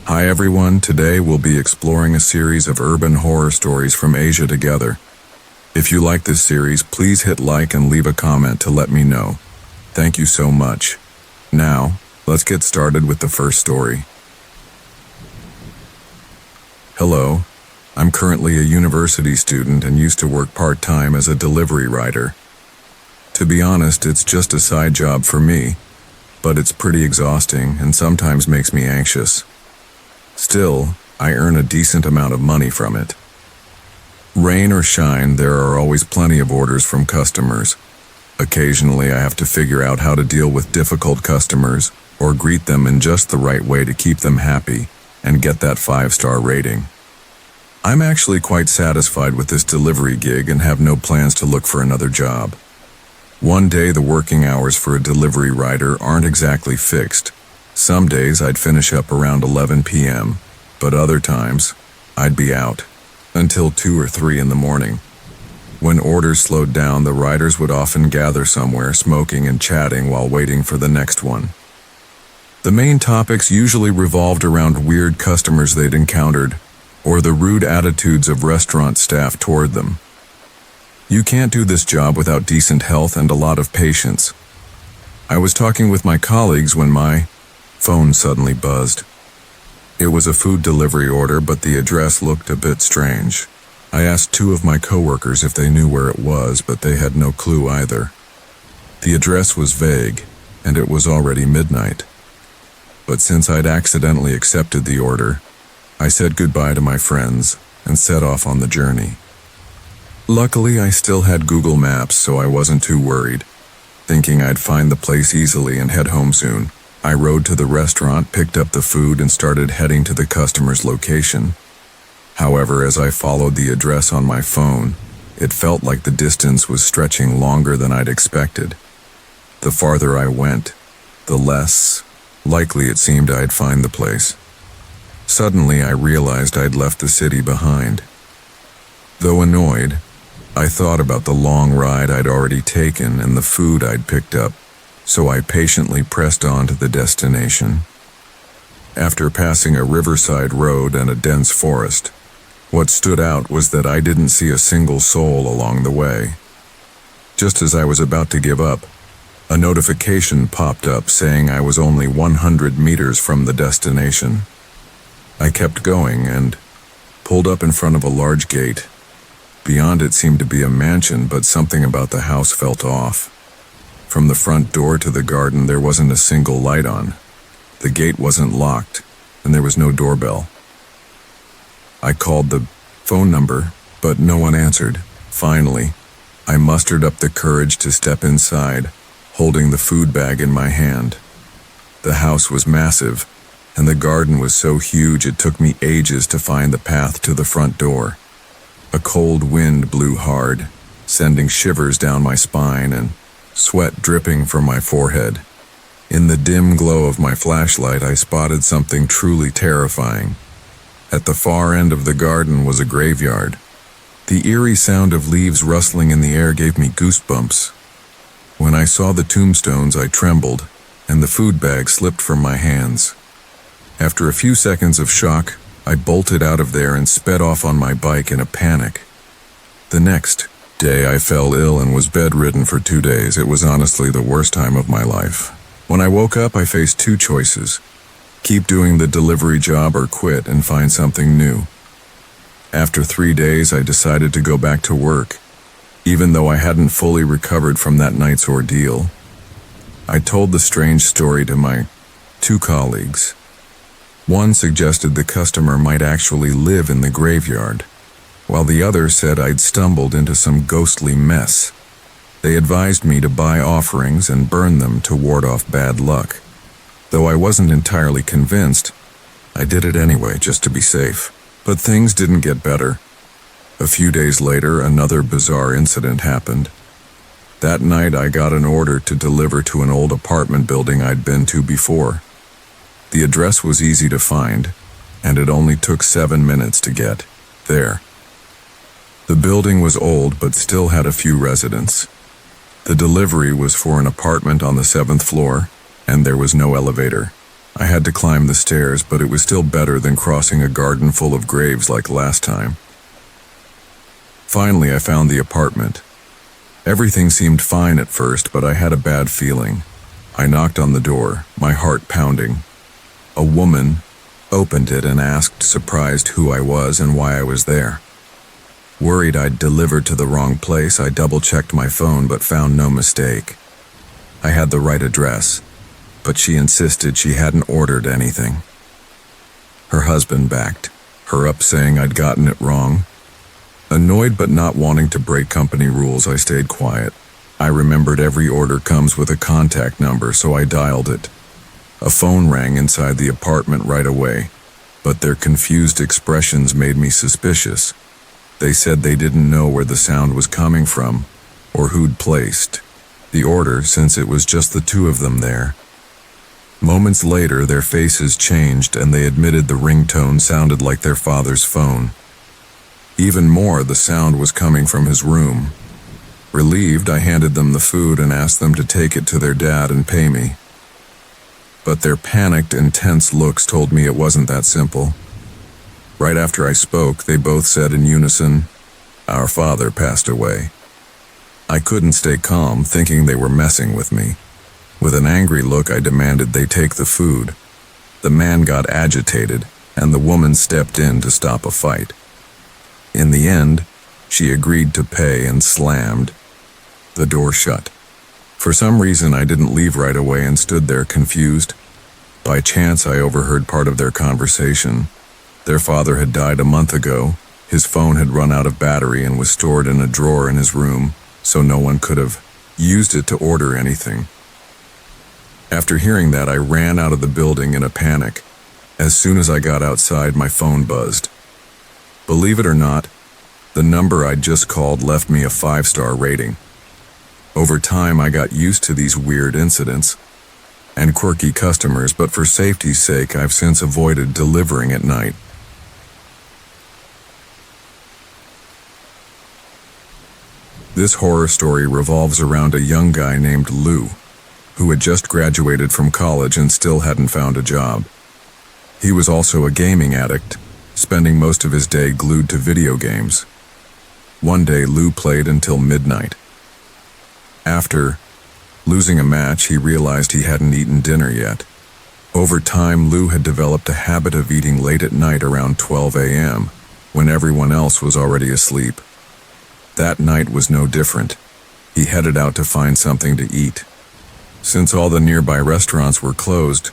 Hi everyone, today we'll be exploring a series of urban horror stories from Asia together. If you like this series, please hit like and leave a comment to let me know. Thank you so much. Now, let's get started with the first story. Hello, I'm currently a university student and used to work part-time as a delivery rider. To be honest, it's just a side job for me, but it's pretty exhausting and sometimes makes me anxious. Still, I earn a decent amount of money from it. Rain or shine, there are always plenty of orders from customers. Occasionally, I have to figure out how to deal with difficult customers or greet them in just the right way to keep them happy and get that 5-star rating. I'm actually quite satisfied with this delivery gig and have no plans to look for another job. One day, the working hours for a delivery rider aren't exactly fixed. Some days I'd finish up around 11 p.m., but other times I'd be out until 2 or 3 in the morning. When orders slowed down, the riders would often gather somewhere smoking and chatting while waiting for the next one. The main topics usually revolved around weird customers they'd encountered or the rude attitudes of restaurant staff toward them. You can't do this job without decent health and a lot of patience. I was talking with my colleagues when my phone suddenly buzzed. It was a food delivery order, but the address looked a bit strange. I asked 2 of my coworkers if they knew where it was, but they had no clue either. The address was vague, and it was already midnight. But since I'd accidentally accepted the order, I said goodbye to my friends and set off on the journey. Luckily, I still had Google Maps, so I wasn't too worried. Thinking I'd find the place easily and head home soon, I rode to the restaurant, picked up the food, and started heading to the customer's location. However, as I followed the address on my phone, it felt like the distance was stretching longer than I'd expected. The farther I went, the less likely it seemed I'd find the place. Suddenly, I realized I'd left the city behind. Though annoyed, I thought about the long ride I'd already taken and the food I'd picked up, so I patiently pressed on to the destination. After passing a riverside road and a dense forest, what stood out was that I didn't see a single soul along the way. Just as I was about to give up, a notification popped up saying I was only 100 meters from the destination. I kept going and pulled up in front of a large gate. Beyond it seemed to be a mansion, but something about the house felt off. From the front door to the garden, there wasn't a single light on. The gate wasn't locked, and there was no doorbell. I called the phone number, but no one answered. Finally, I mustered up the courage to step inside, holding the food bag in my hand. The house was massive, and the garden was so huge it took me ages to find the path to the front door. A cold wind blew hard, sending shivers down my spine and sweat dripping from my forehead. In the dim glow of my flashlight, I spotted something truly terrifying. At the far end of the garden was a graveyard. The eerie sound of leaves rustling in the air gave me goosebumps. When I saw the tombstones, I trembled, and the food bag slipped from my hands. After a few seconds of shock, I bolted out of there and sped off on my bike in a panic. The next day, I fell ill and was bedridden for 2 days. It was honestly the worst time of my life. When I woke up, I faced 2 choices: keep doing the delivery job or quit and find something new. After 3 days, I decided to go back to work, even though I hadn't fully recovered from that night's ordeal. I told the strange story to my 2 colleagues. One suggested the customer might actually live in the graveyard, while the other said I'd stumbled into some ghostly mess. They advised me to buy offerings and burn them to ward off bad luck. Though I wasn't entirely convinced, I did it anyway just to be safe. But things didn't get better. A few days later, another bizarre incident happened. That night, I got an order to deliver to an old apartment building I'd been to before. The address was easy to find, and it only took 7 minutes to get there. The building was old but still had a few residents. The delivery was for an apartment on the 7th floor, and there was no elevator. I had to climb the stairs, but it was still better than crossing a garden full of graves like last time. Finally, I found the apartment. Everything seemed fine at first, but I had a bad feeling. I knocked on the door, my heart pounding. A woman opened it and asked, surprised, who I was and why I was there. Worried I'd delivered to the wrong place, I double-checked my phone but found no mistake. I had the right address, but she insisted she hadn't ordered anything. Her husband backed her up, saying I'd gotten it wrong. Annoyed but not wanting to break company rules, I stayed quiet. I remembered every order comes with a contact number, so I dialed it. A phone rang inside the apartment right away, but their confused expressions made me suspicious. They said they didn't know where the sound was coming from, or who'd placed the order, since it was just the two of them there. Moments later, their faces changed and they admitted the ringtone sounded like their father's phone. Even more, the sound was coming from his room. Relieved, I handed them the food and asked them to take it to their dad and pay me. But their panicked and tense looks told me it wasn't that simple. Right after I spoke, they both said in unison, "Our father passed away." I couldn't stay calm, thinking they were messing with me. With an angry look, I demanded they take the food. The man got agitated, and the woman stepped in to stop a fight. In the end, she agreed to pay and slammed the door shut. For some reason, I didn't leave right away and stood there confused. By chance, I overheard part of their conversation. Their father had died a month ago. His phone had run out of battery and was stored in a drawer in his room, so no one could have used it to order anything. After hearing that, I ran out of the building in a panic. As soon as I got outside, my phone buzzed. Believe it or not, the number I'd just called left me a 5-star rating. Over time, I got used to these weird incidents and quirky customers, but for safety's sake, I've since avoided delivering at night. This horror story revolves around a young guy named Lou, who had just graduated from college and still hadn't found a job. He was also a gaming addict, spending most of his day glued to video games. One day, Lou played until midnight. After losing a match, he realized he hadn't eaten dinner yet. Over time, Lou had developed a habit of eating late at night around 12 a.m., when everyone else was already asleep. That night was no different. He headed out to find something to eat. Since all the nearby restaurants were closed,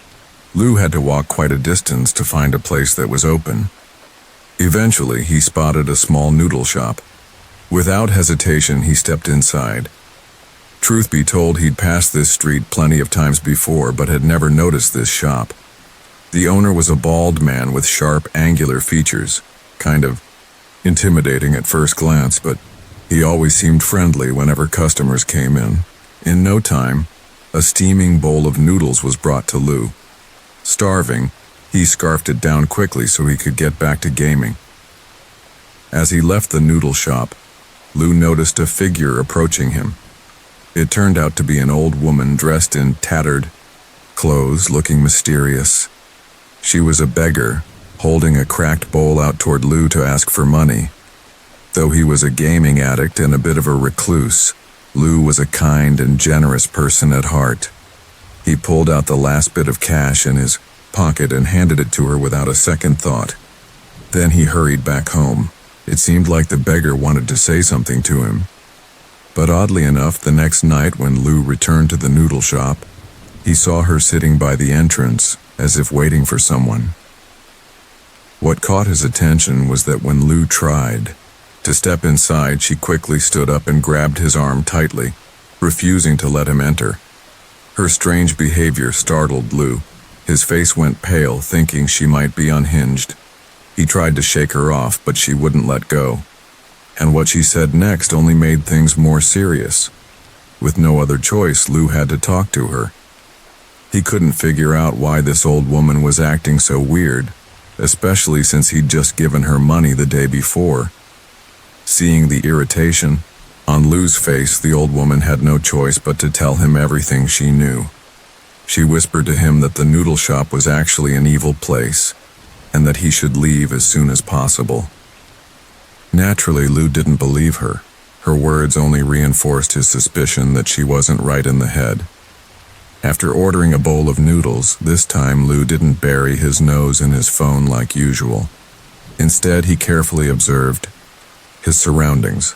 Lou had to walk quite a distance to find a place that was open. Eventually, he spotted a small noodle shop. Without hesitation, he stepped inside. Truth be told, he'd passed this street plenty of times before, but had never noticed this shop. The owner was a bald man with sharp, angular features, kind of intimidating at first glance, but he always seemed friendly whenever customers came in. In no time, a steaming bowl of noodles was brought to Lou. Starving, he scarfed it down quickly so he could get back to gaming. As he left the noodle shop, Lou noticed a figure approaching him. It turned out to be an old woman dressed in tattered clothes, looking mysterious. She was a beggar, holding a cracked bowl out toward Lou to ask for money. Though he was a gaming addict and a bit of a recluse, Lou was a kind and generous person at heart. He pulled out the last bit of cash in his pocket and handed it to her without a second thought. Then he hurried back home. It seemed like the beggar wanted to say something to him. But oddly enough, the next night when Lou returned to the noodle shop, he saw her sitting by the entrance, as if waiting for someone. What caught his attention was that when Lou tried to step inside, she quickly stood up and grabbed his arm tightly, refusing to let him enter. Her strange behavior startled Lou. His face went pale, thinking she might be unhinged. He tried to shake her off, but she wouldn't let go. And what she said next only made things more serious. With no other choice, Lou had to talk to her. He couldn't figure out why this old woman was acting so weird, especially since he'd just given her money the day before. Seeing the irritation on Lou's face, the old woman had no choice but to tell him everything she knew. She whispered to him that the noodle shop was actually an evil place, and that he should leave as soon as possible. Naturally, Lou didn't believe her. Her words only reinforced his suspicion that she wasn't right in the head. After ordering a bowl of noodles, this time Lou didn't bury his nose in his phone like usual. Instead, he carefully observed his surroundings,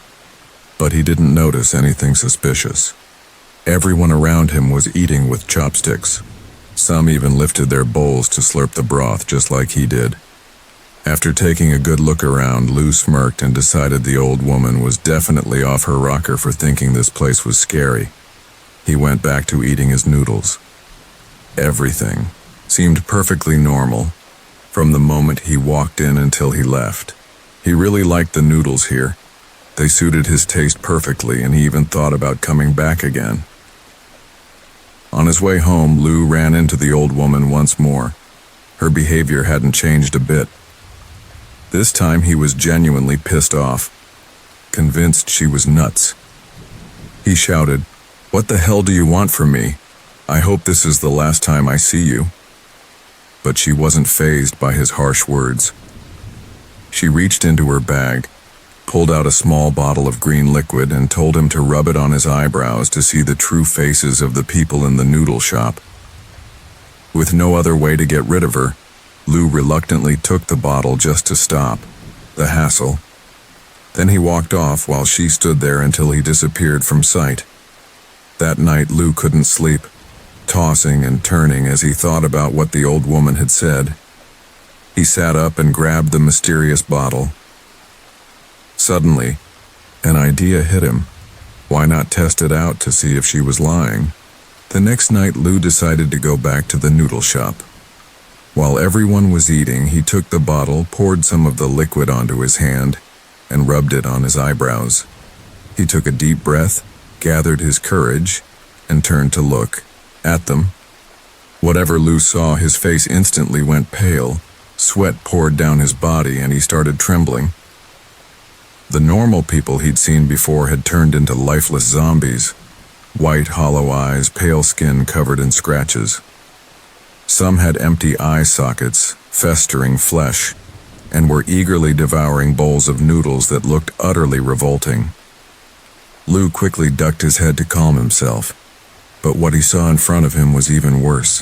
but he didn't notice anything suspicious. Everyone around him was eating with chopsticks. Some even lifted their bowls to slurp the broth just like he did. After taking a good look around, Lou smirked and decided the old woman was definitely off her rocker for thinking this place was scary. He went back to eating his noodles. Everything seemed perfectly normal from the moment he walked in until he left. He really liked the noodles here. They suited his taste perfectly, and he even thought about coming back again. On his way home, Lou ran into the old woman once more. Her behavior hadn't changed a bit. This time he was genuinely pissed off, convinced she was nuts. He shouted, "What the hell do you want from me? I hope this is the last time I see you." But she wasn't fazed by his harsh words. She reached into her bag, pulled out a small bottle of green liquid, and told him to rub it on his eyebrows to see the true faces of the people in the noodle shop. With no other way to get rid of her, Lou reluctantly took the bottle just to stop the hassle. Then he walked off while she stood there until he disappeared from sight. That night, Lou couldn't sleep, tossing and turning as he thought about what the old woman had said. He sat up and grabbed the mysterious bottle. Suddenly, an idea hit him. Why not test it out to see if she was lying? The next night, Lou decided to go back to the noodle shop. While everyone was eating, he took the bottle, poured some of the liquid onto his hand, and rubbed it on his eyebrows. He took a deep breath, gathered his courage, and turned to look at them. Whatever Lou saw, his face instantly went pale. Sweat poured down his body, and he started trembling. The normal people he'd seen before had turned into lifeless zombies. White, hollow eyes, pale skin covered in scratches. Some had empty eye sockets, festering flesh, and were eagerly devouring bowls of noodles that looked utterly revolting. Lou quickly ducked his head to calm himself, but what he saw in front of him was even worse.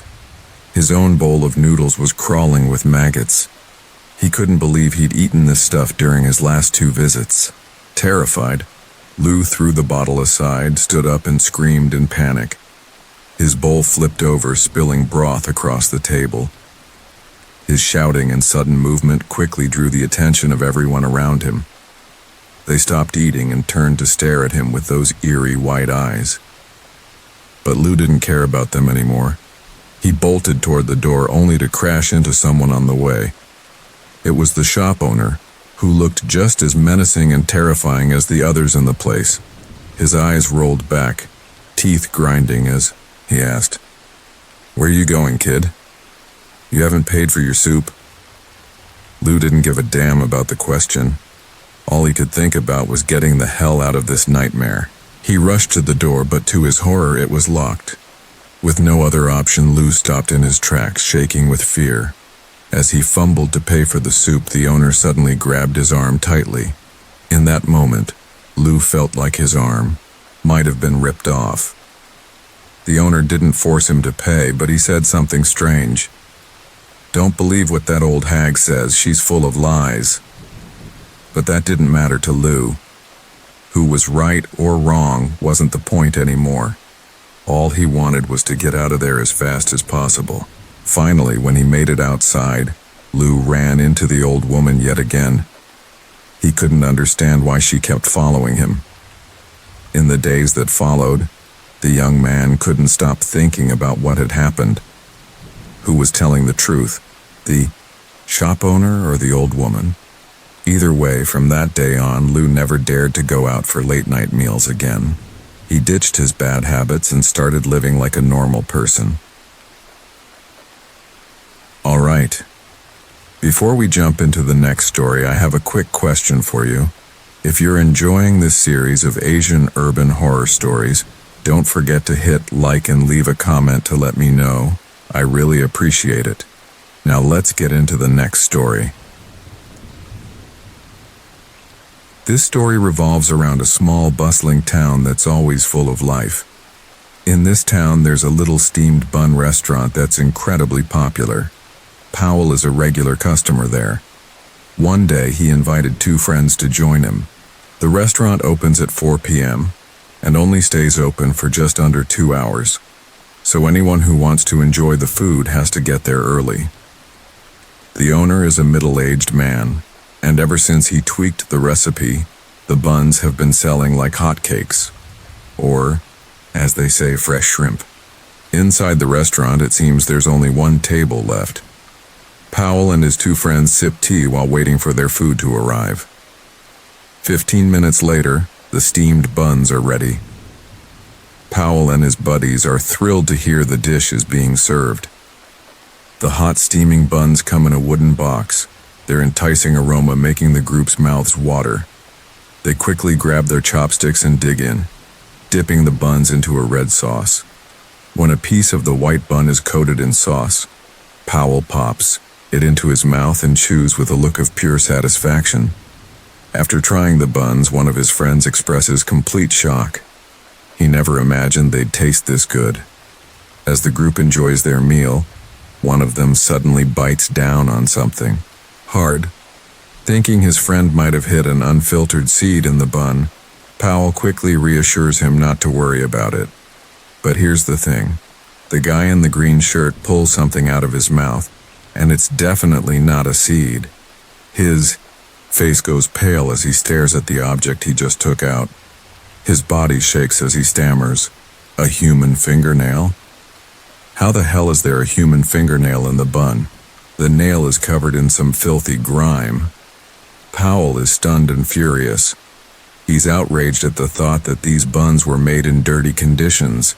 His own bowl of noodles was crawling with maggots. He couldn't believe he'd eaten this stuff during his last 2 visits. Terrified, Lou threw the bottle aside, stood up, and screamed in panic. His bowl flipped over, spilling broth across the table. His shouting and sudden movement quickly drew the attention of everyone around him. They stopped eating and turned to stare at him with those eerie white eyes. But Lou didn't care about them anymore. He bolted toward the door only to crash into someone on the way. It was the shop owner, who looked just as menacing and terrifying as the others in the place. His eyes rolled back, teeth grinding as he asked, "Where you going, kid? You haven't paid for your soup?" Lou didn't give a damn about the question. All he could think about was getting the hell out of this nightmare. He rushed to the door, but to his horror it was locked. With no other option, Lou stopped in his tracks, shaking with fear. As he fumbled to pay for the soup, the owner suddenly grabbed his arm tightly. In that moment, Lou felt like his arm might have been ripped off. The owner didn't force him to pay, but he said something strange. "Don't believe what that old hag says, she's full of lies." But that didn't matter to Lou. Who was right or wrong wasn't the point anymore. All he wanted was to get out of there as fast as possible. Finally, when he made it outside, Lou ran into the old woman yet again. He couldn't understand why she kept following him. In the days that followed, the young man couldn't stop thinking about what had happened. Who was telling the truth, the shop owner or the old woman? Either way, from that day on, Lou never dared to go out for late-night meals again. He ditched his bad habits and started living like a normal person. All right. Before we jump into the next story, I have a quick question for you. If you're enjoying this series of Asian urban horror stories, Don't forget to hit like and leave a comment to let me know. I really appreciate it. Now let's get into the next story. This story revolves around a small, bustling town that's always full of life. In this town, there's a little steamed bun restaurant that's incredibly popular. Powell is a regular customer there. One day, he invited two friends to join him. The restaurant opens at 4 p.m. and only stays open for just under 2 hours. So anyone who wants to enjoy the food has to get there early. The owner is a middle-aged man, and ever since he tweaked the recipe, the buns have been selling like hotcakes. Or, as they say, fresh shrimp. Inside the restaurant, it seems there's only one table left. Powell and his two friends sip tea while waiting for their food to arrive. 15 minutes later, the steamed buns are ready. Powell and his buddies are thrilled to hear the dish is being served. The hot steaming buns come in a wooden box, their enticing aroma making the group's mouths water. They quickly grab their chopsticks and dig in, dipping the buns into a red sauce. When a piece of the white bun is coated in sauce, Powell pops it into his mouth and chews with a look of pure satisfaction. After trying the buns, one of his friends expresses complete shock. He never imagined they'd taste this good. As the group enjoys their meal, one of them suddenly bites down on something hard. Thinking his friend might have hit an unfiltered seed in the bun, Powell quickly reassures him not to worry about it. But here's the thing. The guy in the green shirt pulls something out of his mouth, and it's definitely not a seed. His face goes pale as he stares at the object he just took out. His body shakes as he stammers, "A human fingernail? How the hell is there a human fingernail in the bun? The nail is covered in some filthy grime." Powell is stunned and furious. He's outraged at the thought that these buns were made in dirty conditions.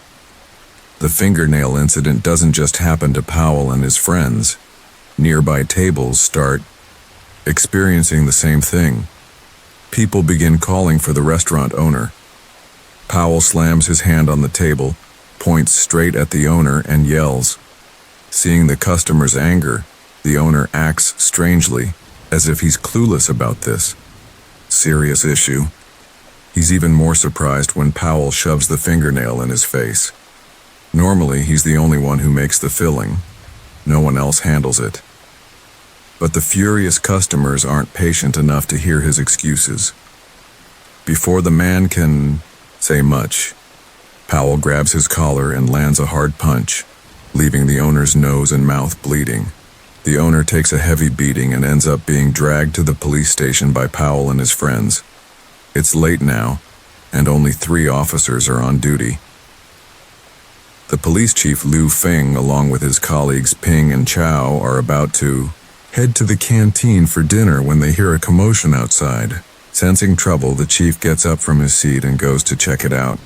The fingernail incident doesn't just happen to Powell and his friends. Nearby tables start experiencing the same thing. People begin calling for the restaurant owner. Powell slams his hand on the table, points straight at the owner, and yells. Seeing the customer's anger, the owner acts strangely, as if he's clueless about this. Serious issue. He's even more surprised when Powell shoves the fingernail in his face. Normally, he's the only one who makes the filling. No one else handles it. But the furious customers aren't patient enough to hear his excuses. Before the man can say much, Powell grabs his collar and lands a hard punch, leaving the owner's nose and mouth bleeding. The owner takes a heavy beating and ends up being dragged to the police station by Powell and his friends. It's late now, and only 3 officers are on duty. The police chief Liu Feng, along with his colleagues Ping and Chow, are about to head to the canteen for dinner when they hear a commotion outside. Sensing trouble, the chief gets up from his seat and goes to check it out.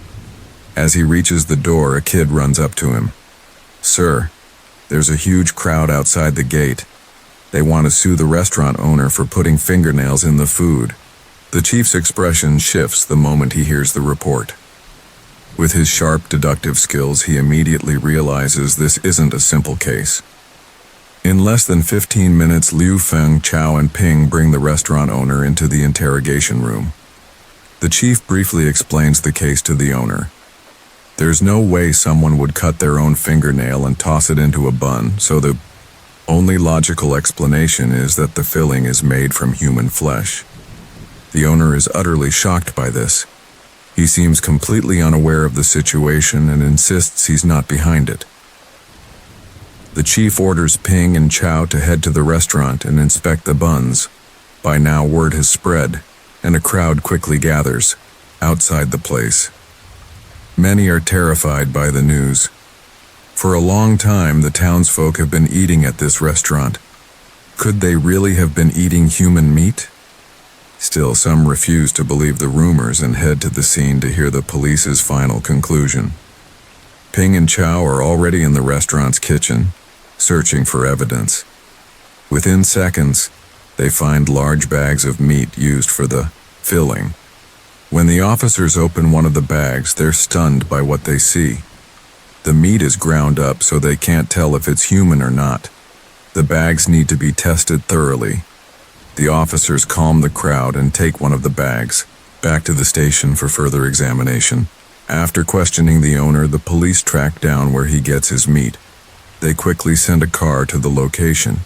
As he reaches the door, a kid runs up to him. "Sir, there's a huge crowd outside the gate. They want to sue the restaurant owner for putting fingernails in the food." The chief's expression shifts the moment he hears the report. With his sharp deductive skills, he immediately realizes this isn't a simple case. In less than 15 minutes, Liu Feng, Chow, and Ping bring the restaurant owner into the interrogation room. The chief briefly explains the case to the owner. There's no way someone would cut their own fingernail and toss it into a bun, so the only logical explanation is that the filling is made from human flesh. The owner is utterly shocked by this. He seems completely unaware of the situation and insists he's not behind it. The chief orders Ping and Chow to head to the restaurant and inspect the buns. By now, word has spread, and a crowd quickly gathers outside the place. Many are terrified by the news. For a long time, the townsfolk have been eating at this restaurant. Could they really have been eating human meat? Still, some refuse to believe the rumors and head to the scene to hear the police's final conclusion. Ping and Chow are already in the restaurant's kitchen, searching for evidence. Within seconds, they find large bags of meat used for the filling. When the officers open one of the bags, they're stunned by what they see. The meat is ground up so they can't tell if it's human or not. The bags need to be tested thoroughly. The officers calm the crowd and take one of the bags back to the station for further examination. After questioning the owner, the police track down where he gets his meat. They quickly send a car to the location.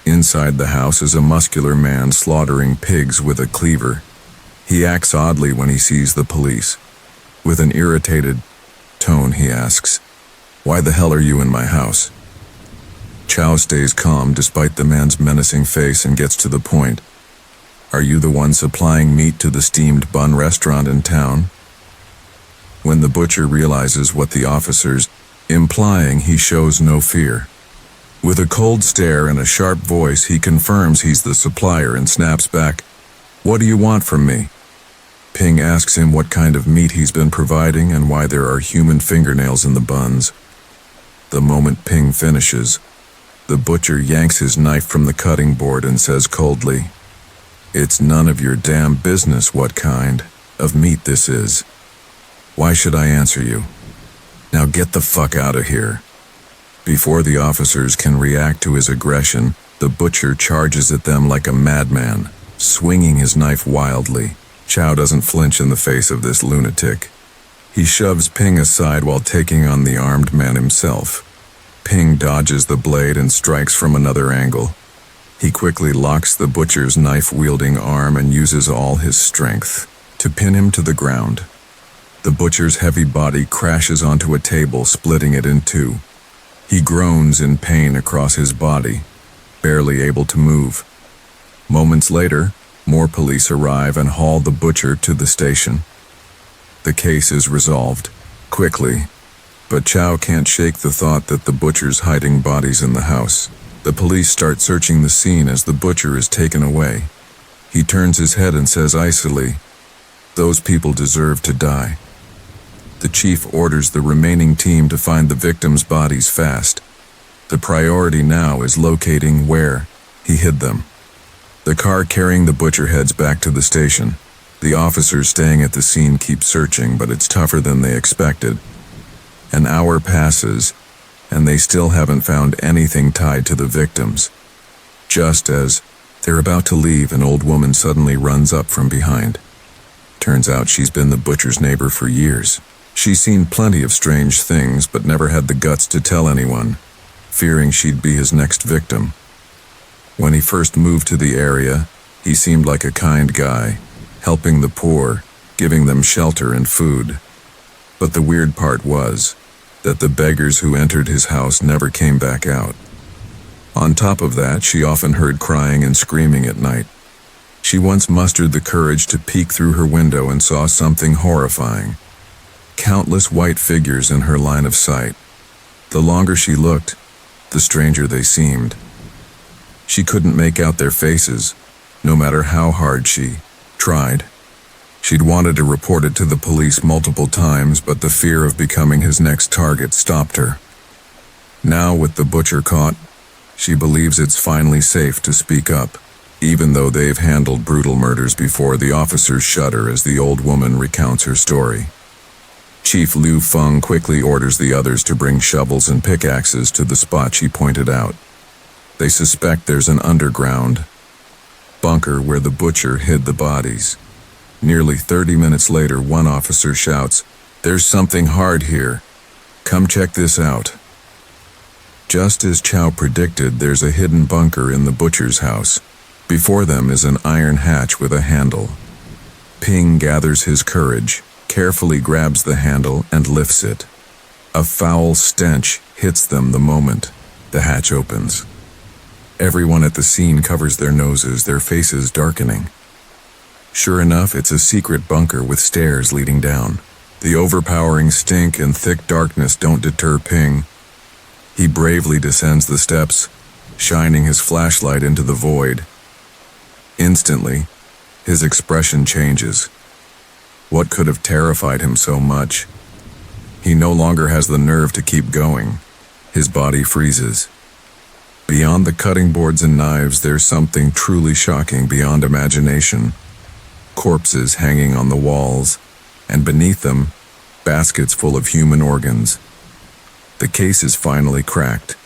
Inside the house is a muscular man slaughtering pigs with a cleaver. He acts oddly when he sees the police. With an irritated tone, he asks, "Why the hell are you in my house?" Chow stays calm despite the man's menacing face and gets to the point. "Are you the one supplying meat to the steamed bun restaurant in town?" When the butcher realizes what the officer's implying, he shows no fear. With a cold stare and a sharp voice, he confirms he's the supplier and snaps back, "What do you want from me?" Ping asks him what kind of meat he's been providing and why there are human fingernails in the buns. The moment Ping finishes, the butcher yanks his knife from the cutting board and says coldly, "It's none of your damn business what kind of meat this is. Why should I answer you? Now get the fuck out of here." Before the officers can react to his aggression, the butcher charges at them like a madman, swinging his knife wildly. Chow doesn't flinch in the face of this lunatic. He shoves Ping aside while taking on the armed man himself. Ping dodges the blade and strikes from another angle. He quickly locks the butcher's knife-wielding arm and uses all his strength to pin him to the ground. The butcher's heavy body crashes onto a table, splitting it in two. He groans in pain across his body, barely able to move. Moments later, more police arrive and haul the butcher to the station. The case is resolved quickly, but Chow can't shake the thought that the butcher's hiding bodies in the house. The police start searching the scene as the butcher is taken away. He turns his head and says icily, "Those people deserve to die." The chief orders the remaining team to find the victims' bodies fast. The priority now is locating where he hid them. The car carrying the butcher heads back to the station. The officers staying at the scene keep searching, but it's tougher than they expected. An hour passes, and they still haven't found anything tied to the victims. Just as they're about to leave, an old woman suddenly runs up from behind. Turns out she's been the butcher's neighbor for years. She's seen plenty of strange things, but never had the guts to tell anyone, fearing she'd be his next victim. When he first moved to the area, he seemed like a kind guy, helping the poor, giving them shelter and food. But the weird part was that the beggars who entered his house never came back out. On top of that, she often heard crying and screaming at night. She once mustered the courage to peek through her window and saw something horrifying. Countless white figures in her line of sight. The longer she looked, the stranger they seemed. She couldn't make out their faces, no matter how hard she tried. She'd wanted to report it to the police multiple times, but the fear of becoming his next target stopped her. Now, with the butcher caught, she believes it's finally safe to speak up. Even though they've handled brutal murders before, the officers shudder as the old woman recounts her story. Chief Liu Feng quickly orders the others to bring shovels and pickaxes to the spot she pointed out. They suspect there's an underground bunker where the butcher hid the bodies. Nearly 30 minutes later, one officer shouts, "There's something hard here. Come check this out." Just as Chow predicted, there's a hidden bunker in the butcher's house. Before them is an iron hatch with a handle. Ping gathers his courage, carefully grabs the handle, and lifts it. A foul stench hits them the moment the hatch opens. Everyone at the scene covers their noses, their faces darkening. Sure enough, it's a secret bunker with stairs leading down. The overpowering stink and thick darkness don't deter Ping. He bravely descends the steps, shining his flashlight into the void. Instantly, his expression changes. What could have terrified him so much? He no longer has the nerve to keep going. His body freezes. Beyond the cutting boards and knives, there's something truly shocking beyond imagination. corpses hanging on the walls, and beneath them, baskets full of human organs. The case is finally cracked.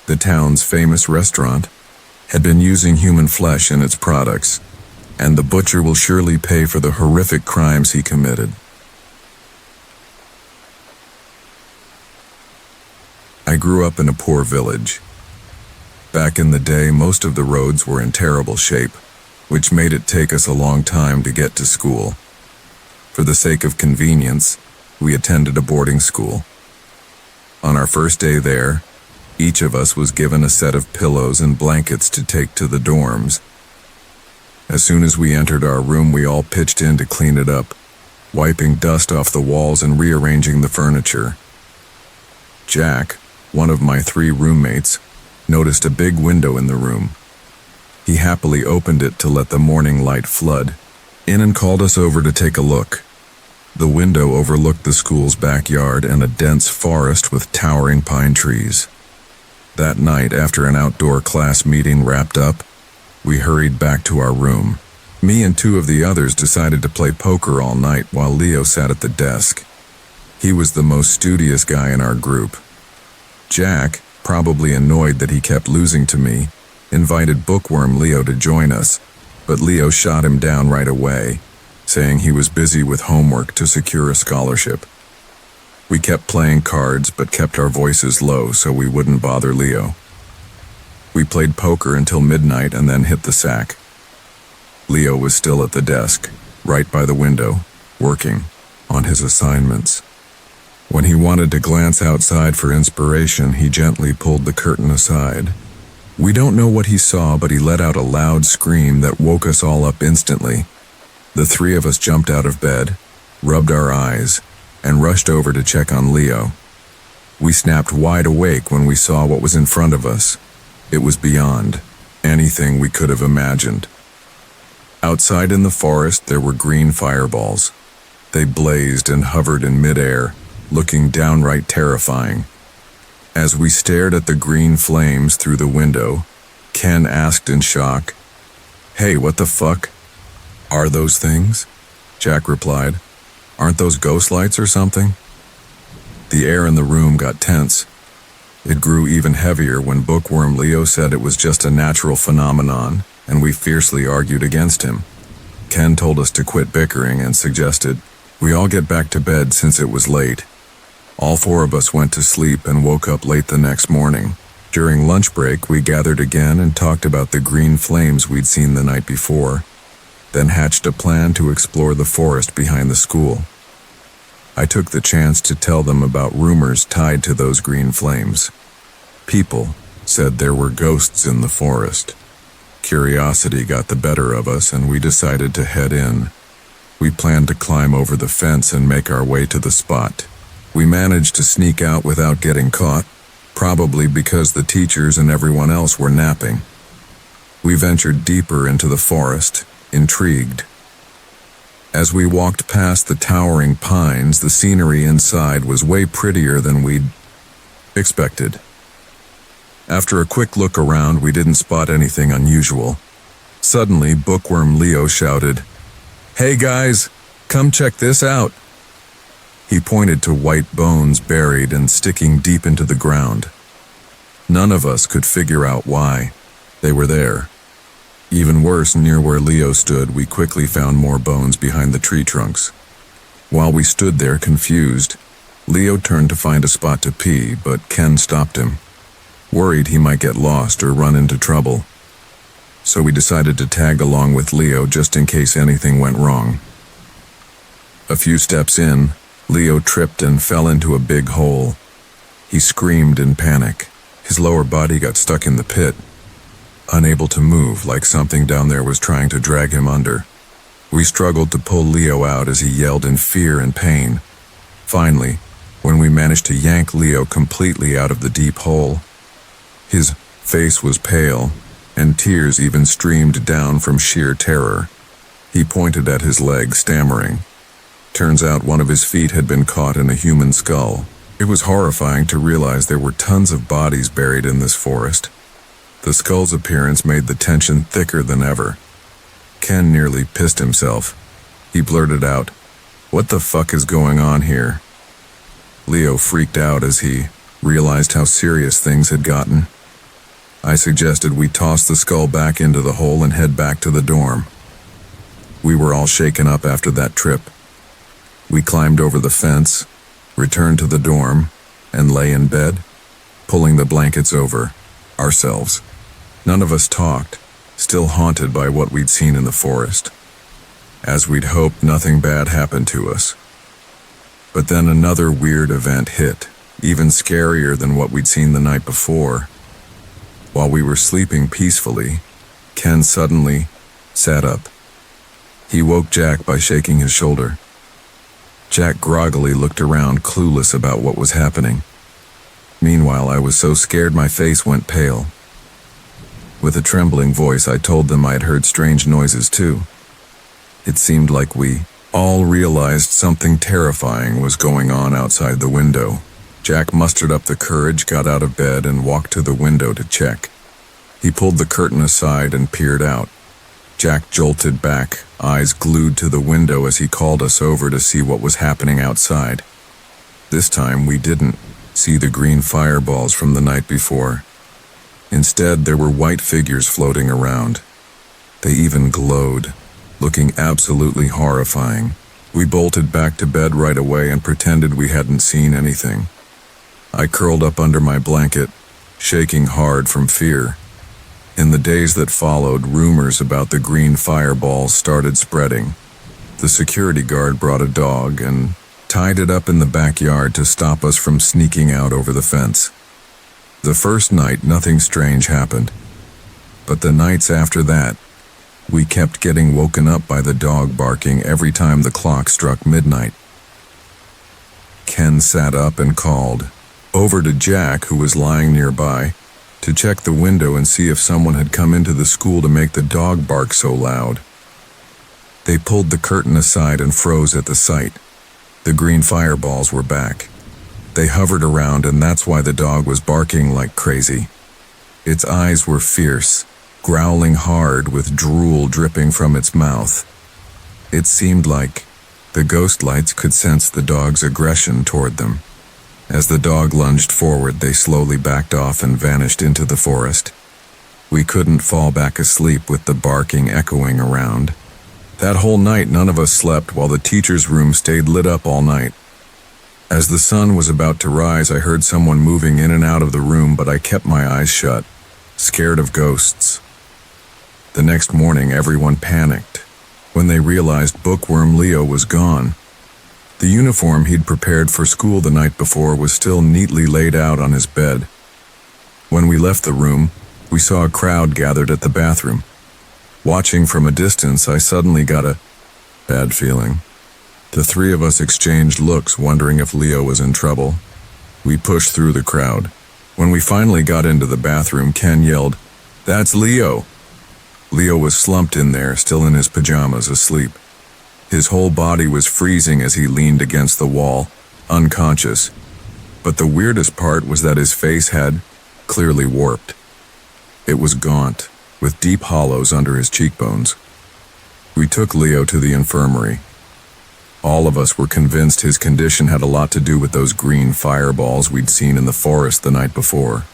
The town's famous restaurant had been using human flesh in its products, and the butcher will surely pay for the horrific crimes he committed. I grew up in a poor village. Back in the day, most of the roads were in terrible shape, which made it take us a long time to get to school. For the sake of convenience, we attended a boarding school. On our first day there, each of us was given a set of pillows and blankets to take to the dorms. As soon as we entered our room, we all pitched in to clean it up, wiping dust off the walls and rearranging the furniture. Jack, one of my 3 roommates, noticed a big window in the room. He happily opened it to let the morning light flood in and called us over to take a look. The window overlooked the school's backyard and a dense forest with towering pine trees. That night, after an outdoor class meeting wrapped up, we hurried back to our room. Me and 2 of the others decided to play poker all night while Leo sat at the desk. He was the most studious guy in our group. Jack, probably annoyed that he kept losing to me, invited bookworm Leo to join us, but Leo shot him down right away, saying he was busy with homework to secure a scholarship. We kept playing cards but kept our voices low so we wouldn't bother Leo. We played poker until midnight and then hit the sack. Leo was still at the desk, right by the window, working on his assignments. When he wanted to glance outside for inspiration, he gently pulled the curtain aside. We don't know what he saw, but he let out a loud scream that woke us all up instantly. The 3 of us jumped out of bed, rubbed our eyes, and rushed over to check on Leo. We snapped wide awake when we saw what was in front of us. It was beyond anything we could have imagined. Outside in the forest, there were green fireballs. They blazed and hovered in midair, looking downright terrifying. As we stared at the green flames through the window, Ken asked in shock, "Hey, what the fuck? Are those things?" Jack replied, "Aren't those ghost lights or something?" The air in the room got tense. It grew even heavier when bookworm Leo said it was just a natural phenomenon, and we fiercely argued against him. Ken told us to quit bickering and suggested we all get back to bed since it was late. All 4 of us went to sleep and woke up late the next morning. During lunch break, we gathered again and talked about the green flames we'd seen the night before, then hatched a plan to explore the forest behind the school. I took the chance to tell them about rumors tied to those green flames. People said there were ghosts in the forest. Curiosity got the better of us and we decided to head in. We planned to climb over the fence and make our way to the spot. We managed to sneak out without getting caught, probably because the teachers and everyone else were napping. We ventured deeper into the forest, intrigued. As we walked past the towering pines, the scenery inside was way prettier than we'd expected. After a quick look around, we didn't spot anything unusual. Suddenly, bookworm Leo shouted, "Hey guys, come check this out." He pointed to white bones buried and sticking deep into the ground. None of us could figure out why. They were there. Even worse, near where Leo stood, we quickly found more bones behind the tree trunks. While we stood there confused, Leo turned to find a spot to pee, but Ken stopped him, worried he might get lost or run into trouble. So we decided to tag along with Leo just in case anything went wrong. A few steps in, Leo tripped and fell into a big hole. He screamed in panic. His lower body got stuck in the pit, unable to move, like something down there was trying to drag him under. We struggled to pull Leo out as he yelled in fear and pain. Finally, when we managed to yank Leo completely out of the deep hole, his face was pale, and tears even streamed down from sheer terror. He pointed at his leg, stammering. Turns out one of his feet had been caught in a human skull. It was horrifying to realize there were tons of bodies buried in this forest. The skull's appearance made the tension thicker than ever. Ken nearly pissed himself. He blurted out, "What the fuck is going on here?" Leo freaked out as he realized how serious things had gotten. I suggested we toss the skull back into the hole and head back to the dorm. We were all shaken up after that trip. We climbed over the fence, returned to the dorm, and lay in bed, pulling the blankets over ourselves. None of us talked, still haunted by what we'd seen in the forest. As we'd hoped, nothing bad happened to us. But then another weird event hit, even scarier than what we'd seen the night before. While we were sleeping peacefully, Ken suddenly sat up. He woke Jack by shaking his shoulder. Jack groggily looked around, clueless about what was happening. Meanwhile, I was so scared my face went pale. With a trembling voice, I told them I had heard strange noises too. It seemed like we all realized something terrifying was going on outside the window. Jack mustered up the courage, got out of bed, and walked to the window to check. He pulled the curtain aside and peered out. Jack jolted back, eyes glued to the window as he called us over to see what was happening outside. This time we didn't see the green fireballs from the night before. Instead, there were white figures floating around. They even glowed, looking absolutely horrifying. We bolted back to bed right away and pretended we hadn't seen anything. I curled up under my blanket, shaking hard from fear. In the days that followed, rumors about the green fireballs started spreading. The security guard brought a dog and tied it up in the backyard to stop us from sneaking out over the fence. The first night, nothing strange happened. But the nights after that, we kept getting woken up by the dog barking every time the clock struck midnight. Ken sat up and called over to Jack, who was lying nearby, to check the window and see if someone had come into the school to make the dog bark so loud. They pulled the curtain aside and froze at the sight. The green fireballs were back. They hovered around, and that's why the dog was barking like crazy. Its eyes were fierce, growling hard with drool dripping from its mouth. It seemed like the ghost lights could sense the dog's aggression toward them. As the dog lunged forward, they slowly backed off and vanished into the forest. We couldn't fall back asleep with the barking echoing around. That whole night, none of us slept while the teacher's room stayed lit up all night. As the sun was about to rise, I heard someone moving in and out of the room, but I kept my eyes shut, scared of ghosts. The next morning, everyone panicked when they realized Bookworm Leo was gone. The uniform he'd prepared for school the night before was still neatly laid out on his bed. When we left the room, we saw a crowd gathered at the bathroom. Watching from a distance, I suddenly got a bad feeling. The three of us exchanged looks, wondering if Leo was in trouble. We pushed through the crowd. When we finally got into the bathroom, Ken yelled, "That's Leo!" Leo was slumped in there, still in his pajamas, asleep. His whole body was freezing as he leaned against the wall, unconscious. But the weirdest part was that his face had clearly warped. It was gaunt, with deep hollows under his cheekbones. We took Leo to the infirmary. All of us were convinced his condition had a lot to do with those green fireballs we'd seen in the forest the night before.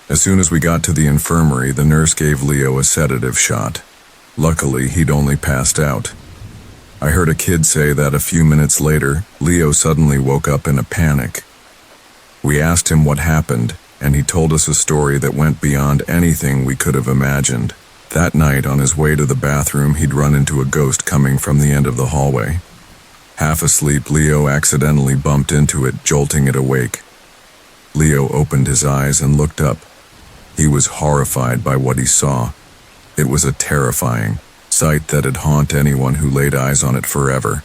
As soon as we got to the infirmary, the nurse gave Leo a sedative shot. Luckily, he'd only passed out. I heard a kid say that a few minutes later, Leo suddenly woke up in a panic. We asked him what happened, and he told us a story that went beyond anything we could have imagined. That night, on his way to the bathroom, he'd run into a ghost coming from the end of the hallway. Half asleep, Leo accidentally bumped into it, jolting it awake. Leo opened his eyes and looked up. He was horrified by what he saw. It was a terrifying sight that'd haunt anyone who laid eyes on it forever.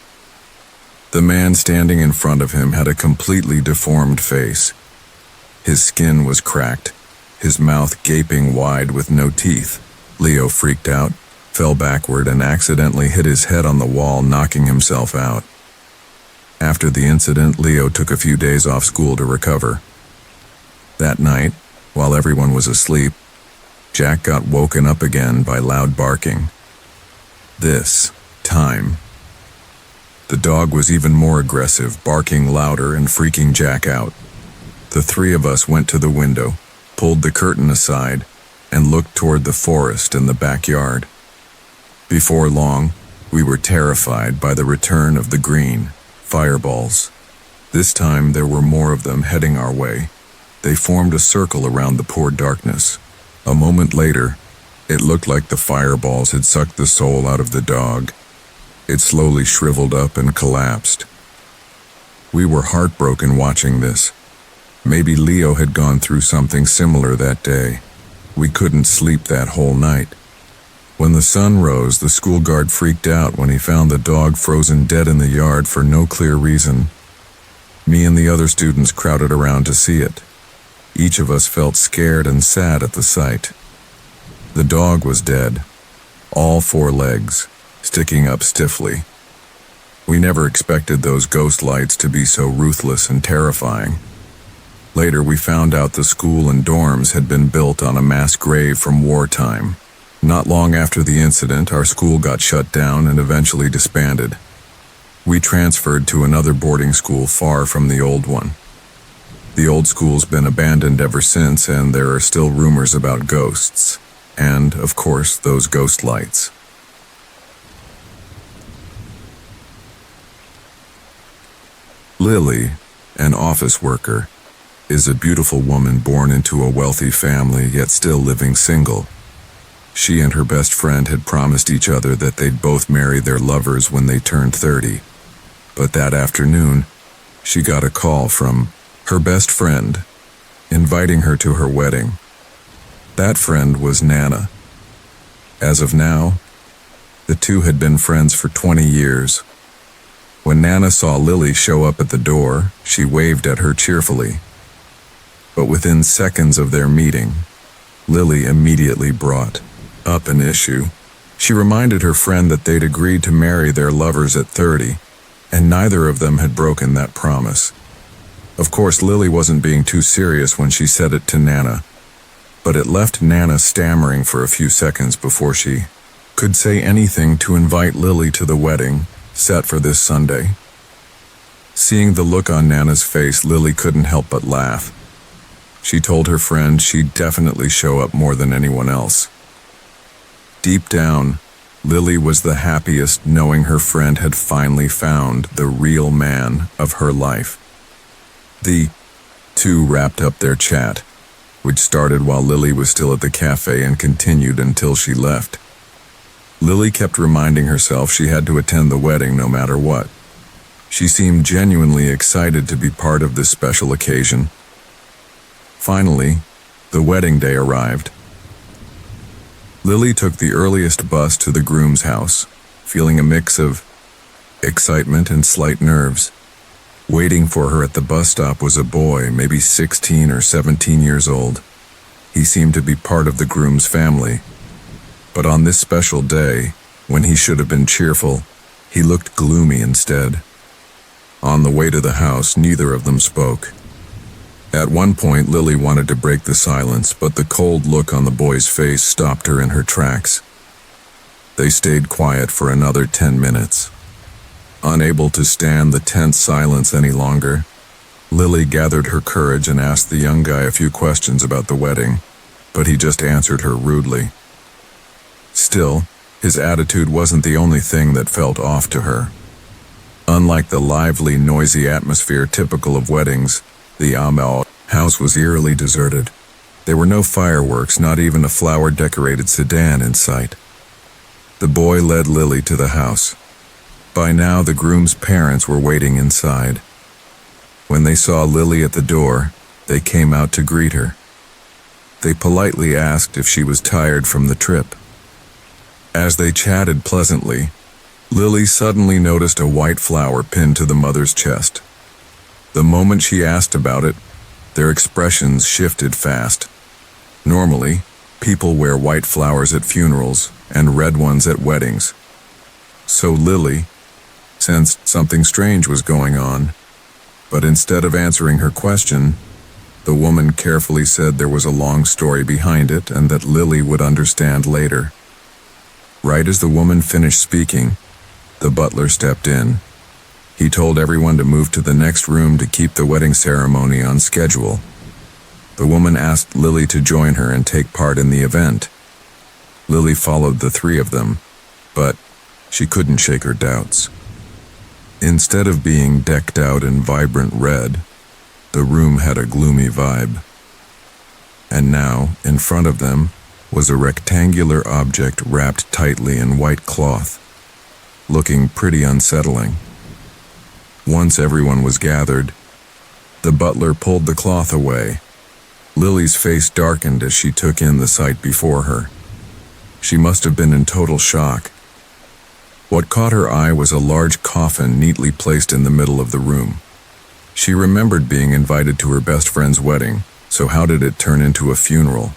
The man standing in front of him had a completely deformed face. His skin was cracked, his mouth gaping wide with no teeth. Leo freaked out, fell backward, and accidentally hit his head on the wall, knocking himself out. After the incident, Leo took a few days off school to recover. That night, while everyone was asleep, Jack got woken up again by loud barking. This time, the dog was even more aggressive, barking louder and freaking Jack out. The three of us went to the window, pulled the curtain aside, and looked toward the forest and the backyard. Before long, we were terrified by the return of the green fireballs. This time there were more of them heading our way. They formed a circle around the poor darkness. A moment later, it looked like the fireballs had sucked the soul out of the dog. It slowly shriveled up and collapsed. We were heartbroken watching this. Maybe Leo had gone through something similar that day. We couldn't sleep that whole night. When the sun rose, the school guard freaked out when he found the dog frozen dead in the yard for no clear reason. Me and the other students crowded around to see it. Each of us felt scared and sad at the sight. The dog was dead, all four legs, sticking up stiffly. We never expected those ghost lights to be so ruthless and terrifying. Later, we found out the school and dorms had been built on a mass grave from wartime. Not long after the incident, our school got shut down and eventually disbanded. We transferred to another boarding school far from the old one. The old school's been abandoned ever since, and there are still rumors about ghosts. And, of course, those ghost lights. Lily, an office worker, is a beautiful woman born into a wealthy family yet still living single. She and her best friend had promised each other that they'd both marry their lovers when they turned 30. But that afternoon, she got a call from her best friend, inviting her to her wedding. That friend was Nana. As of now, the two had been friends for 20 years. When Nana saw Lily show up at the door, she waved at her cheerfully. But within seconds of their meeting, Lily immediately brought up an issue. She reminded her friend that they'd agreed to marry their lovers at 30, and neither of them had broken that promise. Of course, Lily wasn't being too serious when she said it to Nana, but it left Nana stammering for a few seconds before she could say anything to invite Lily to the wedding set for this Sunday. Seeing the look on Nana's face, Lily couldn't help but laugh. She told her friend she'd definitely show up more than anyone else. Deep down, Lily was the happiest knowing her friend had finally found the real man of her life. The two wrapped up their chat, which started while Lily was still at the cafe and continued until she left. Lily kept reminding herself she had to attend the wedding no matter what. She seemed genuinely excited to be part of this special occasion. Finally, the wedding day arrived. Lily took the earliest bus to the groom's house, feeling a mix of excitement and slight nerves. Waiting for her at the bus stop was a boy, maybe 16 or 17 years old. He seemed to be part of the groom's family. But on this special day, when he should have been cheerful, he looked gloomy instead. On the way to the house, neither of them spoke. At one point, Lily wanted to break the silence, but the cold look on the boy's face stopped her in her tracks. They stayed quiet for another 10 minutes. Unable to stand the tense silence any longer, Lily gathered her courage and asked the young guy a few questions about the wedding, but he just answered her rudely. Still, his attitude wasn't the only thing that felt off to her. Unlike the lively, noisy atmosphere typical of weddings, the Amal house was eerily deserted. There were no fireworks, not even a flower-decorated sedan in sight. The boy led Lily to the house. By now, the groom's parents were waiting inside. When they saw Lily at the door, they came out to greet her. They politely asked if she was tired from the trip. As they chatted pleasantly, Lily suddenly noticed a white flower pinned to the mother's chest. The moment she asked about it, their expressions shifted fast. Normally, people wear white flowers at funerals and red ones at weddings. So Lily sensed something strange was going on, but instead of answering her question, the woman carefully said there was a long story behind it and that Lily would understand later. Right as the woman finished speaking, the butler stepped in. He told everyone to move to the next room to keep the wedding ceremony on schedule. The woman asked Lily to join her and take part in the event. Lily followed the three of them, but she couldn't shake her doubts. Instead of being decked out in vibrant red, the room had a gloomy vibe. And now, in front of them, was a rectangular object wrapped tightly in white cloth, looking pretty unsettling. Once everyone was gathered, the butler pulled the cloth away. Lily's face darkened as she took in the sight before her. She must have been in total shock. What caught her eye was a large coffin neatly placed in the middle of the room. She remembered being invited to her best friend's wedding, so how did it turn into a funeral?